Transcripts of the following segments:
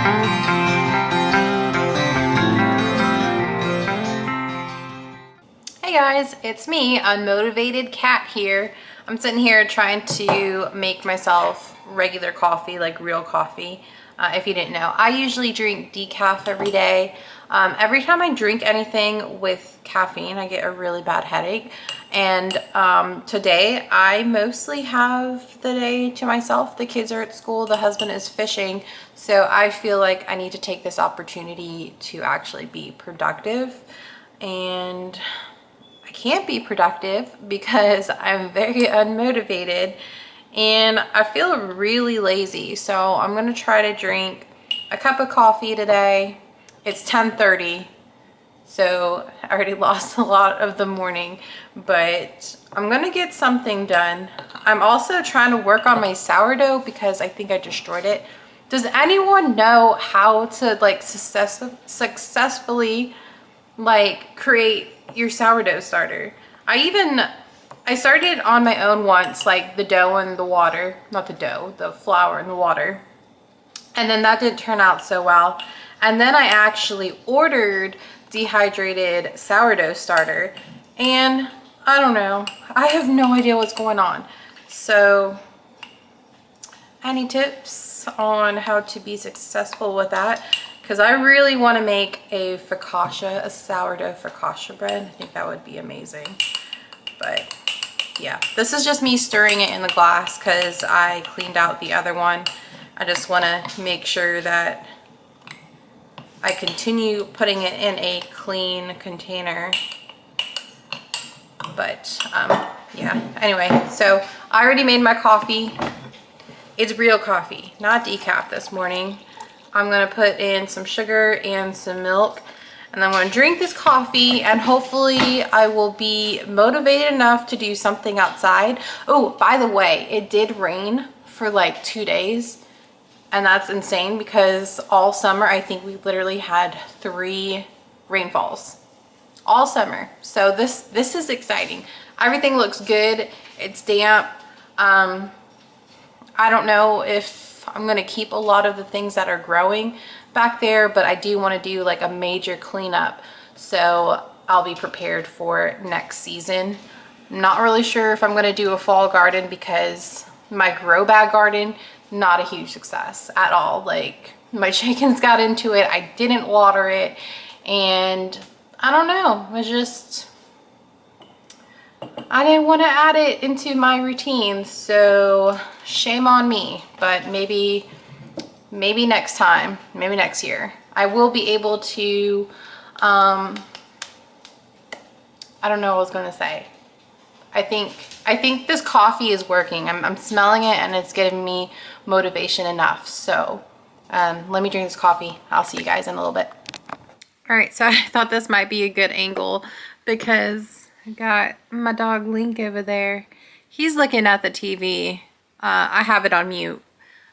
Hey guys, it's me, Unmotivated Cat here. I'm sitting here trying to make myself regular coffee, like real coffee. If you didn't know, I usually drink decaf every day. Every time I drink anything with caffeine, I get a really bad headache. And today, I mostly have the day to myself. The kids are at school, the husband is fishing. So I feel like I need to take this opportunity to actually be productive. And I can't be productive because I'm very unmotivated and I feel really lazy. So I'm gonna try to drink a cup of coffee today. It's 10:30, so I already lost a lot of the morning, but I'm gonna get something done. I'm also trying to work on my sourdough because I think I destroyed it. Does anyone know how to like successfully like create your sourdough starter? I started on my own once, like the dough and the water, not the dough, the flour and the water. And then that didn't turn out so well. And then I actually ordered dehydrated sourdough starter and I don't know, I have no idea what's going on. So any tips on how to be successful with that? Because I really want to make a focaccia, a sourdough focaccia bread. I think that would be amazing. But yeah, this is just me stirring it in the glass because I cleaned out the other one. I just want to make sure that I continue putting it in a clean container. But yeah, anyway, so I already made my coffee. It's real coffee, not decaf this morning. I'm gonna put in some sugar and some milk, and I'm gonna drink this coffee, and hopefully I will be motivated enough to do something outside. Oh, by the way, it did rain for like 2 days, and that's insane because all summer, I think we literally had 3 rainfalls all summer. So this is exciting. Everything looks good. It's damp. I don't know if I'm gonna keep a lot of the things that are growing back there, but I do want to do like a major cleanup, so I'll be prepared for next season. I'm not really sure if I'm gonna do a fall garden because my grow bag garden, not a huge success at all. Like my chickens got into it, I didn't water it, and I don't know, it's just, I didn't want to add it into my routine, so shame on me. But maybe next time, maybe next year, I will be able to, I don't know what I was going to say. I think this coffee is working. I'm smelling it and it's giving me motivation enough. So let me drink this coffee. I'll see you guys in a little bit. All right, so I thought this might be a good angle because I got my dog Link over there. He's looking at the TV. I have it on mute,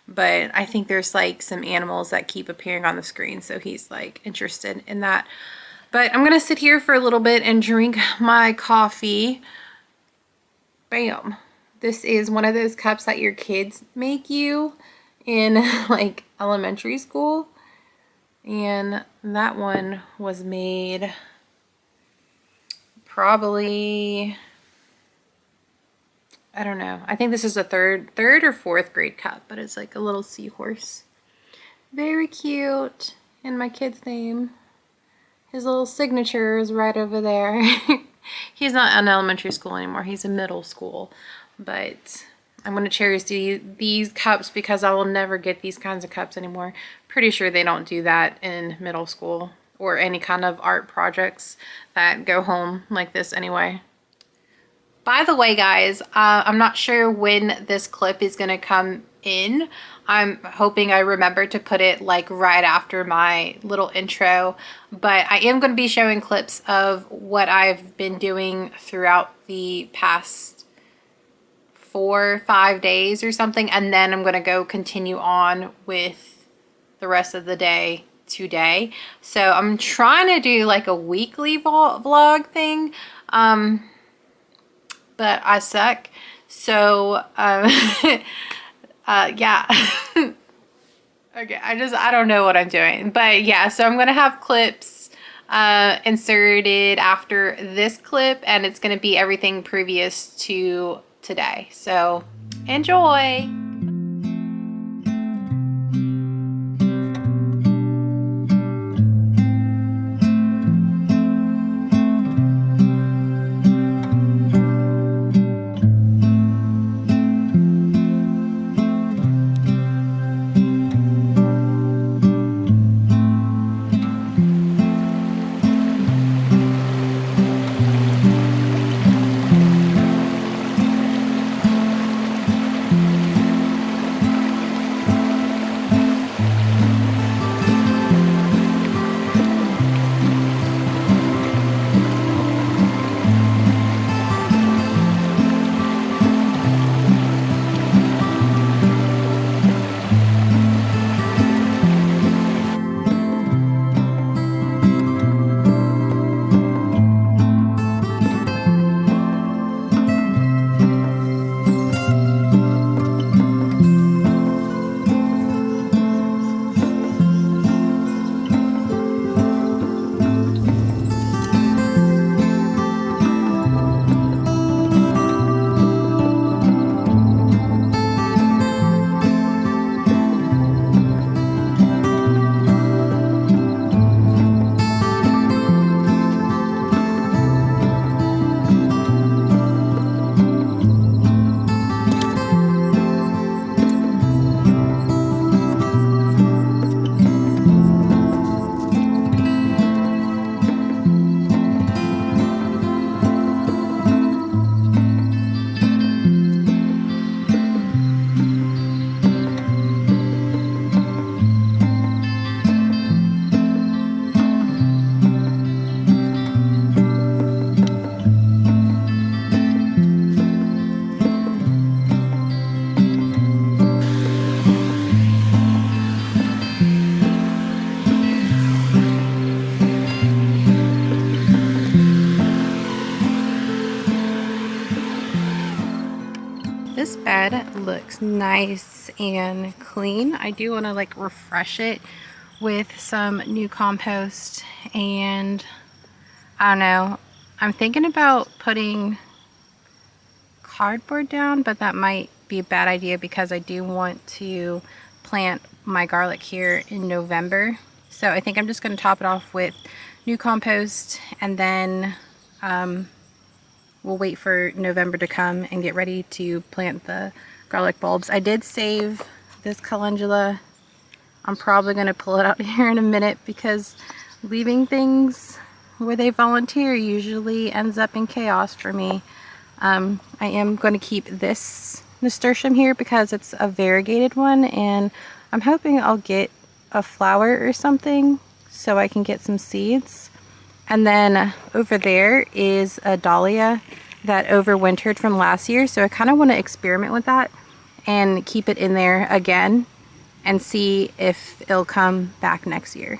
but I think there's like some animals that keep appearing on the screen, so he's like interested in that. But I'm gonna sit here for a little bit and drink my coffee. Bam. This is one of those cups that your kids make you in like elementary school. And that one was made probably, I don't know. I think this is a third or fourth grade cup, but it's like a little seahorse. Very cute. And my kid's name, his little signature is right over there. He's not in elementary school anymore. He's in middle school. But I'm going to cherish these cups because I will never get these kinds of cups anymore. Pretty sure they don't do that in middle school or any kind of art projects that go home like this anyway. By the way, guys, I'm not sure when this clip is going to come in. I'm hoping I remember to put it like right after my little intro, but I am going to be showing clips of what I've been doing throughout the past 4 or 5 days or something, and then I'm going to go continue on with the rest of the day today. So I'm trying to do like a weekly vlog thing, but I suck. So yeah. Okay, I don't know what I'm doing. But yeah, so I'm gonna have clips inserted after this clip, and it's gonna be everything previous to today. So enjoy. This bed looks nice and clean. I do want to like refresh it with some new compost, and I don't know, I'm thinking about putting cardboard down, but that might be a bad idea because I do want to plant my garlic here in November. So I think I'm just going to top it off with new compost, and then we'll wait for November to come and get ready to plant the garlic bulbs. I did save this calendula. I'm probably going to pull it out here in a minute because leaving things where they volunteer usually ends up in chaos for me. I am going to keep this nasturtium here because it's a variegated one, and I'm hoping I'll get a flower or something so I can get some seeds. And then over there is a dahlia that overwintered from last year, so I kind of want to experiment with that and keep it in there again and see if it'll come back next year.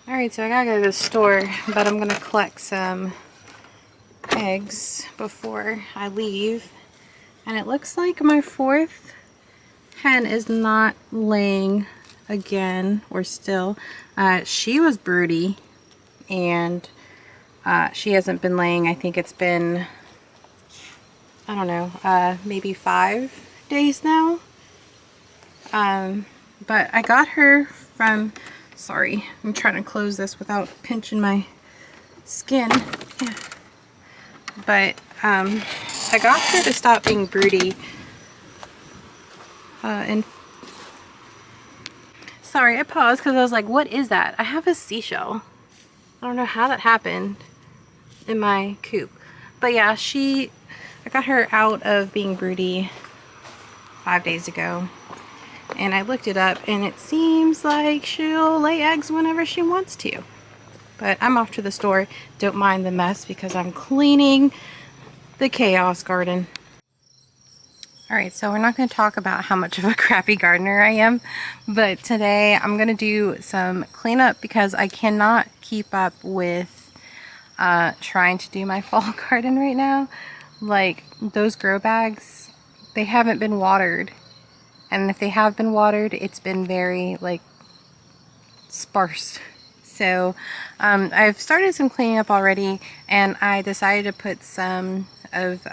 Alright, so I gotta go to the store, but I'm gonna collect some eggs before I leave. And it looks like my fourth hen is not laying again, or still. She was broody, and she hasn't been laying. I think it's been, I don't know, maybe 5 days now. But I got her from, sorry, I'm trying to close this without pinching my skin. Yeah. But I got her to stop being broody. And sorry, I paused because I was like, what is that? I have a seashell. I don't know how that happened in my coop. But yeah, I got her out of being broody 5 days ago. And I looked it up, and it seems like she'll lay eggs whenever she wants to. But I'm off to the store. Don't mind the mess because I'm cleaning the chaos garden. Alright, so we're not going to talk about how much of a crappy gardener I am, but today I'm going to do some cleanup because I cannot keep up with trying to do my fall garden right now. like those grow bags, they haven't been watered. And if they have been watered, it's been very like sparse. So I've started some cleaning up already, and I decided to put some of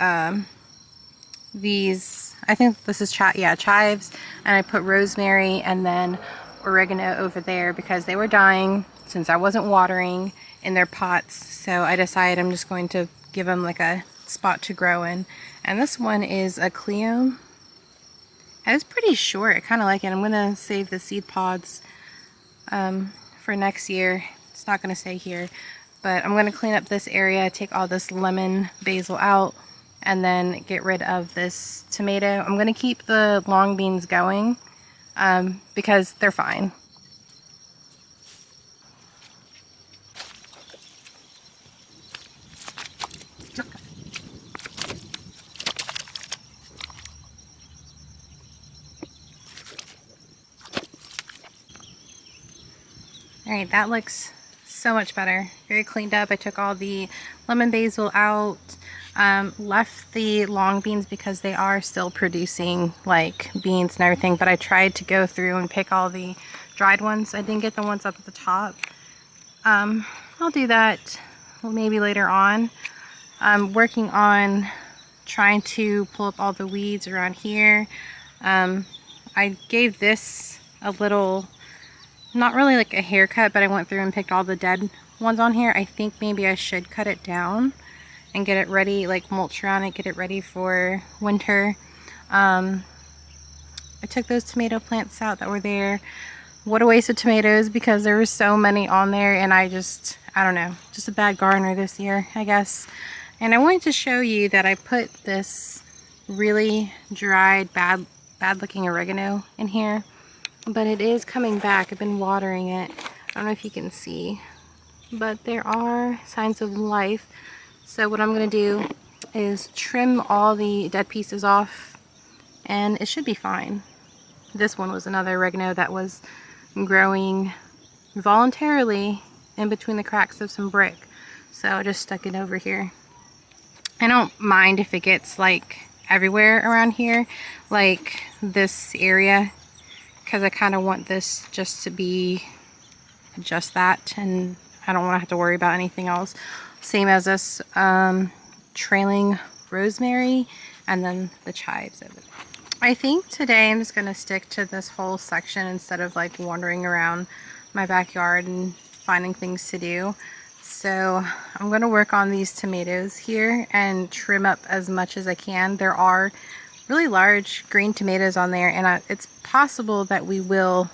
these, I think this is chives, and I put rosemary and then oregano over there because they were dying since I wasn't watering in their pots. So I decided I'm just going to give them like a spot to grow in. And this one is a Cleome, and it's pretty short. I kind of like it. I'm gonna save the seed pods for next year. It's not gonna stay here, but I'm gonna clean up this area, take all this lemon basil out, and then get rid of this tomato. I'm gonna keep the long beans going because they're fine. All right, that looks so much better. Very cleaned up. I took all the lemon basil out, left the long beans because they are still producing like beans and everything, but I tried to go through and pick all the dried ones. I didn't get the ones up at the top. I'll do that maybe later on. I'm working on trying to pull up all the weeds around here. I gave this a little, not really like a haircut, but I went through and picked all the dead ones on here. I think maybe I should cut it down and get it ready, like mulch around it, get it ready for winter. I took those tomato plants out that were there. What a waste of tomatoes because there were so many on there, and I don't know, just a bad gardener this year, I guess. And I wanted to show you that I put this really dried, bad looking oregano in here, but it is coming back. I've been watering it. I don't know if you can see, but there are signs of life. So what I'm going to do is trim all the dead pieces off, and it should be fine. This one was another oregano that was growing voluntarily in between the cracks of some brick, so I just stuck it over here. I don't mind if it gets like everywhere around here, like this area, because I kind of want this just to be just that, and I don't want to have to worry about anything else. Same as this trailing rosemary and then the chives over there. I think today I'm just going to stick to this whole section instead of like wandering around my backyard and finding things to do. So I'm going to work on these tomatoes here and trim up as much as I can. There are really large green tomatoes on there, and it's possible that we will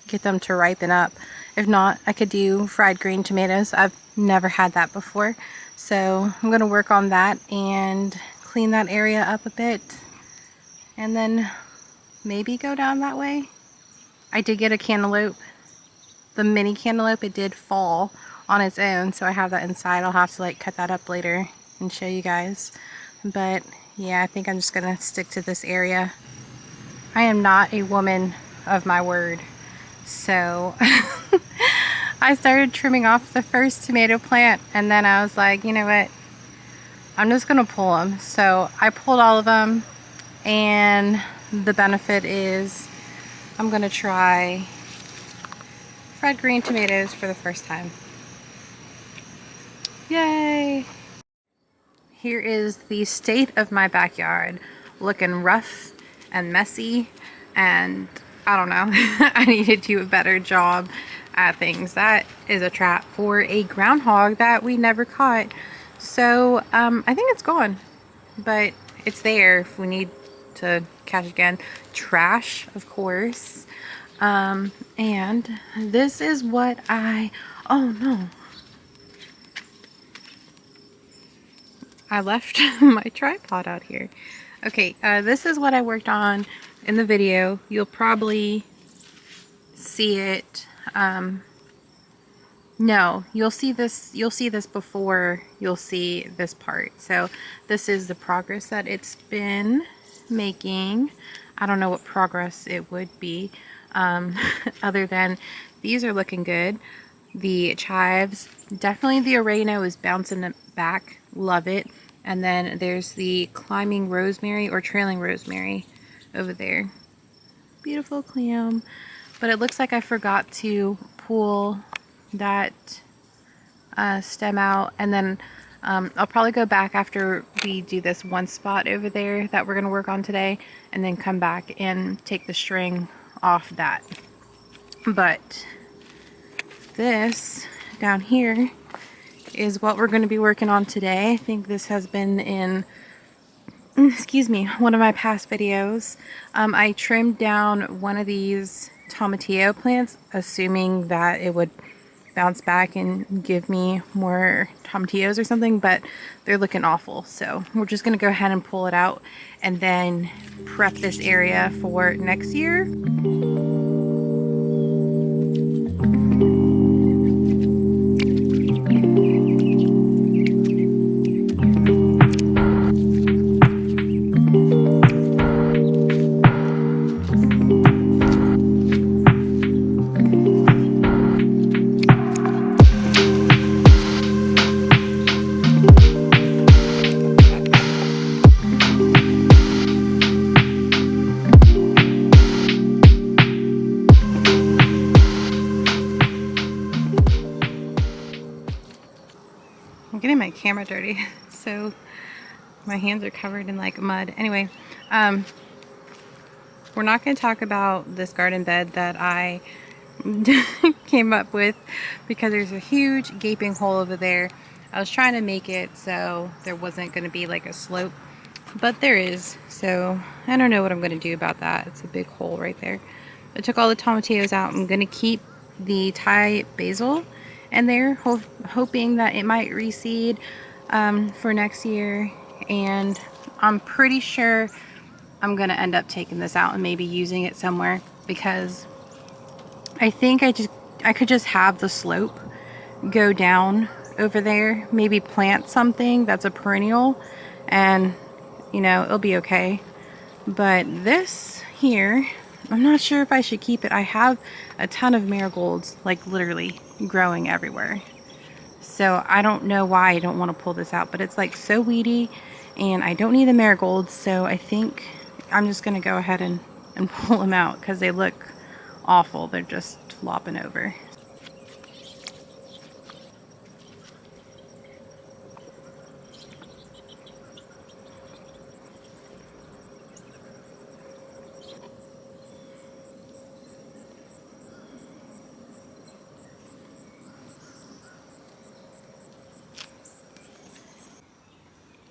get them to ripen up. If not, I could do fried green tomatoes. I've never had that before, so I'm going to work on that and clean that area up a bit, and then maybe go down that way. I did get a cantaloupe, the mini cantaloupe. It did fall on its own, so I have that inside. I'll have to like cut that up later and show you guys, but yeah, I think I'm just gonna stick to this area. I am not a woman of my word, so I started trimming off the first tomato plant, and then I was like, you know what, I'm just gonna pull them. So I pulled all of them, and the benefit is I'm gonna try fried green tomatoes for the first time. Yay! Here is the state of my backyard, looking rough and messy, and I don't know, I need to do a better job at things. That is a trap for a groundhog that we never caught. So I think it's gone, but it's there if we need to catch again. Trash, of course. And this is what oh no. I left my tripod out here. Okay, this is what I worked on in the video. You'll probably see it. No, you'll see this before you'll see this part. So this is the progress that it's been making. I don't know what progress it would be, other than these are looking good. The chives, definitely the oregano is bouncing it back. Love it. And then there's the climbing rosemary or trailing rosemary over there. Beautiful clam. But it looks like I forgot to pull that stem out, and then I'll probably go back after we do this one spot over there that we're going to work on today, and then come back and take the string off that. But this down here is what we're going to be working on today. I think this has been in, excuse me, one of my past videos. I trimmed down one of these tomatillo plants, assuming that it would bounce back and give me more tomatillos or something, but they're looking awful. So we're just going to go ahead and pull it out and then prep this area for next year. I'm getting my camera dirty, so my hands are covered in like mud. Anyway, we're not going to talk about this garden bed that I came up with, because there's a huge gaping hole over there. I was trying to make it so there wasn't going to be like a slope, but there is. So I don't know what I'm going to do about that. It's a big hole right there. I took all the tomatillos out. I'm going to keep the Thai basil in there, hoping that it might reseed for next year. And I'm pretty sure I'm going to end up taking this out and maybe using it somewhere, because I think I could just have the slope go down over there, maybe plant something that's a perennial, and you know, it'll be okay. But this here, I'm not sure if I should keep it. I have a ton of marigolds, like literally growing everywhere. So I don't know why I don't want to pull this out, but it's like so weedy and I don't need the marigolds. So I think I'm just going to go ahead and pull them out, because they look awful. They're just flopping over.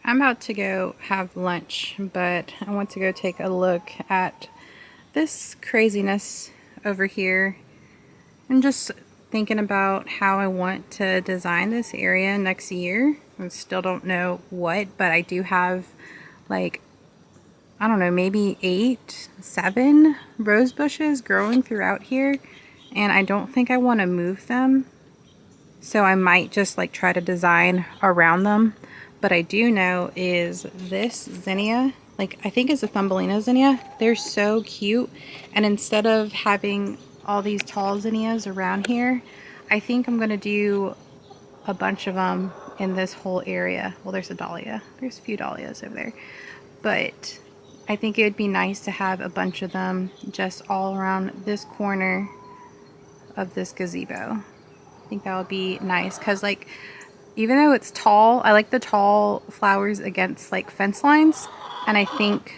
I'm about to go have lunch, but I want to go take a look at this craziness over here and just thinking about how I want to design this area next year. I still don't know what, but I do have like, I don't know, maybe 8, 7 rose bushes growing throughout here, and I don't think I want to move them. So I might just like try to design around them. But I do know is this zinnia, like I think it's a Thumbelina zinnia. They're so cute. And instead of having all these tall zinnias around here, I think I'm going to do a bunch of them in this whole area. Well, there's a dahlia. There's a few dahlias over there. But I think it would be nice to have a bunch of them just all around this corner of this gazebo. I think that would be nice, because like, even though it's tall, I like the tall flowers against like fence lines. And I think,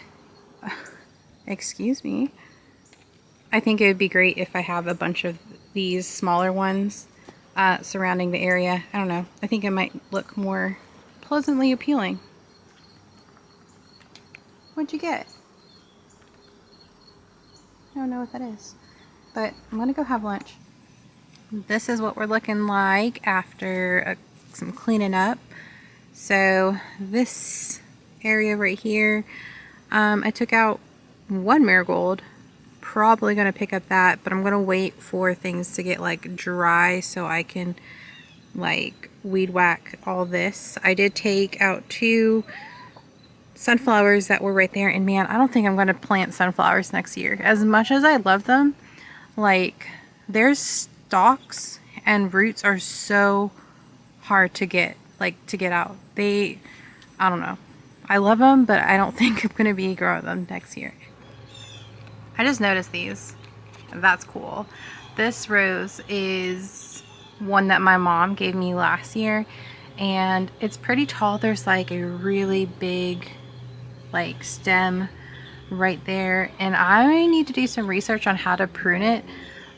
excuse me, I think it would be great if I have a bunch of these smaller ones surrounding the area. I don't know. I think it might look more pleasantly appealing. What'd you get? I don't know what that is, but I'm gonna go have lunch. This is what we're looking like after some cleaning up. So this area right here, I took out one marigold. Probably gonna pick up that, but I'm gonna wait for things to get like dry so I can like weed whack all this. I did take out 2 sunflowers that were right there, and man, I don't think I'm gonna plant sunflowers next year. As much as I love them, like their stalks and roots are so hard to get out. I don't know. I love them, but I don't think I'm going to be growing them next year. I just noticed these. That's cool. This rose is one that my mom gave me last year, and it's pretty tall. There's like a really big like stem right there, and I need to do some research on how to prune it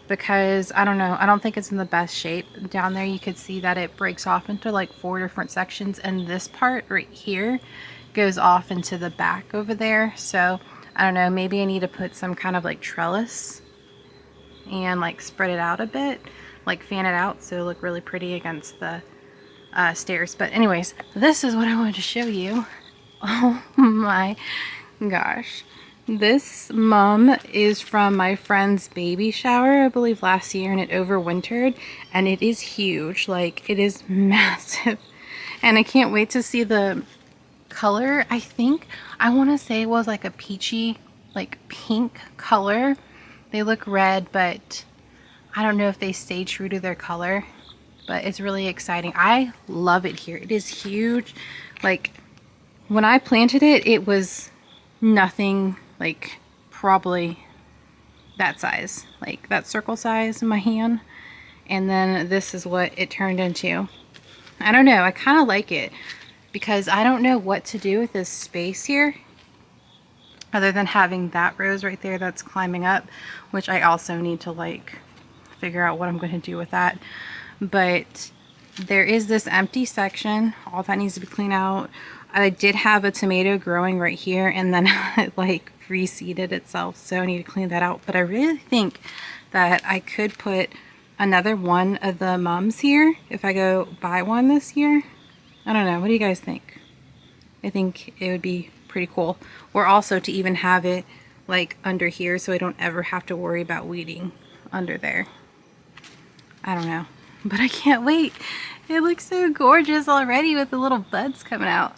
because I don't know, I don't think it's in the best shape. Down there you could see that it breaks off into like 4 different sections, and this part right here goes off into the back over there. So I don't know, maybe I need to put some kind of like trellis and like spread it out a bit, like fan it out so it'll look really pretty against the stairs. But anyways, this is what I wanted to show you. Oh my gosh. This mum is from my friend's baby shower, I believe last year, and it overwintered, and it is huge. Like, it is massive. And I can't wait to see the color. I think, I want to say it was like a peachy, like pink color. They look red, but I don't know if they stay true to their color, but it's really exciting. I love it here. It is huge. Like, when I planted it, it was nothing, like probably that size, like that circle size in my hand. And then this is what it turned into. I don't know, I kind of like it because I don't know what to do with this space here other than having that rose right there that's climbing up, which I also need to like figure out what I'm going to do with that. But there is this empty section, all that needs to be cleaned out. I did have a tomato growing right here, and then it like reseeded itself, so I need to clean that out. But I really think that I could put another one of the mums here if I go buy one this year. I don't know, what do you guys think? I think it would be pretty cool. Or also to even have it like under here so I don't ever have to worry about weeding under there. I don't know, but I can't wait. It looks so gorgeous already with the little buds coming out.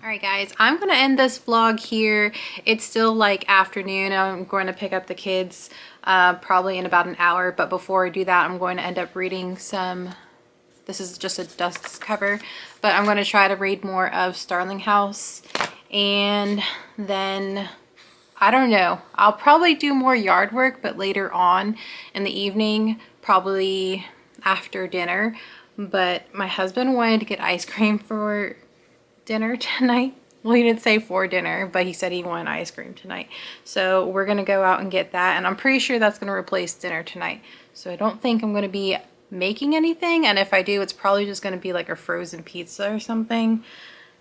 Alright guys, I'm going to end this vlog here. It's still like afternoon. I'm going to pick up the kids probably in about an hour, but before I do that, I'm going to end up reading some, this is just a dust cover, but I'm going to try to read more of Starling House, and then I don't know, I'll probably do more yard work, but later on in the evening, probably after dinner. But my husband wanted to get ice cream for dinner tonight. Well, he didn't say for dinner, but he said he wanted ice cream tonight. So we're gonna go out and get that, and I'm pretty sure that's gonna replace dinner tonight. So I don't think I'm gonna be making anything, and if I do, it's probably just gonna be like a frozen pizza or something.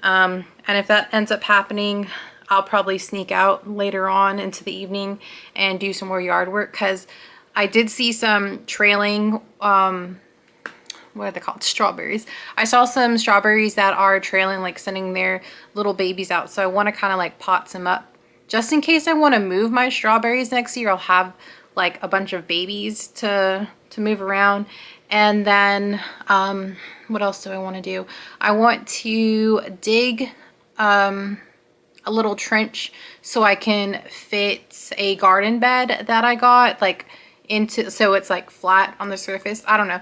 And if that ends up happening, I'll probably sneak out later on into the evening and do some more yard work, because I did see some trailing what are they called? Strawberries. I saw some strawberries that are trailing, like sending their little babies out. So I want to kind of like pot some up just in case I want to move my strawberries next year. I'll have like a bunch of babies to move around. And then what else do I want to do? I want to dig a little trench so I can fit a garden bed that I got like into, so it's like flat on the surface. I don't know.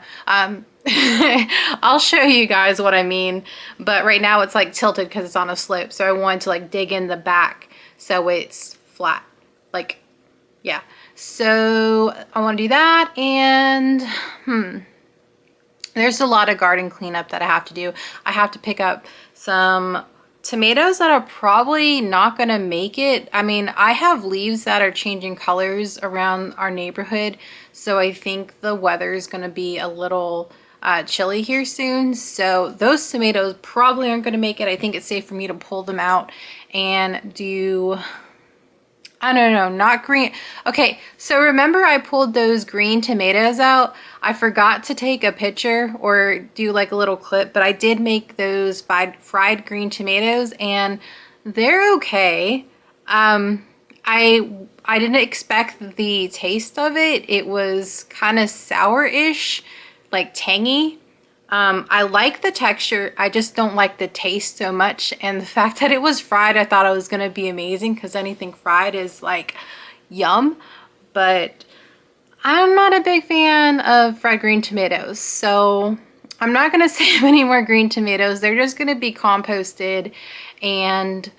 I'll show you guys what I mean, but right now it's like tilted because it's on a slope, so I wanted to like dig in the back so it's flat, like, yeah. So I want to do that, and there's a lot of garden cleanup that I have to do. I have to pick up some tomatoes that are probably not gonna make it. I mean, I have leaves that are changing colors around our neighborhood, so I think the weather is gonna be a little chilly here soon, so those tomatoes probably aren't gonna make it. I think it's safe for me to pull them out and do, I don't know, not green. Okay, so remember I pulled those green tomatoes out. I forgot to take a picture or do like a little clip, but I did make those fried green tomatoes, and they're okay. I didn't expect the taste of it. It was kind of sour-ish, like tangy. I like the texture, I just don't like the taste so much, and the fact that it was fried, I thought it was gonna be amazing because anything fried is like yum, but I'm not a big fan of fried green tomatoes, so I'm not gonna save any more green tomatoes. They're just gonna be composted, and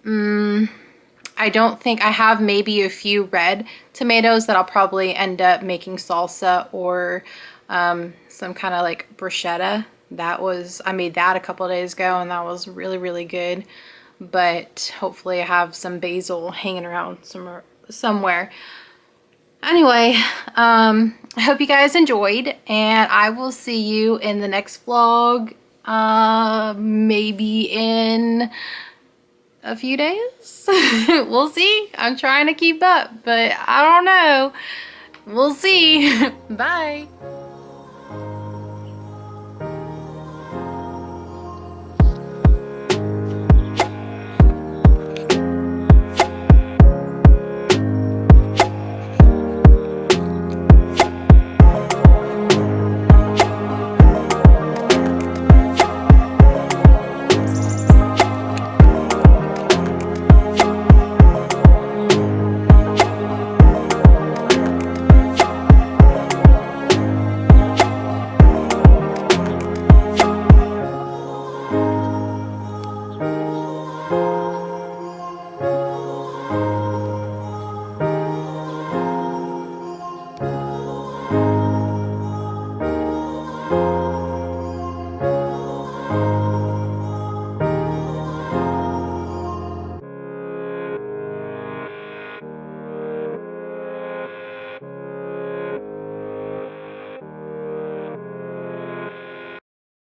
I don't think I have maybe a few red tomatoes that I'll probably end up making salsa or some kind of like bruschetta. I made that a couple of days ago and that was really, really good. But hopefully I have some basil hanging around somewhere. Anyway, I hope you guys enjoyed, and I will see you in the next vlog, maybe in a few days. We'll see. I'm trying to keep up, but I don't know. We'll see. Bye.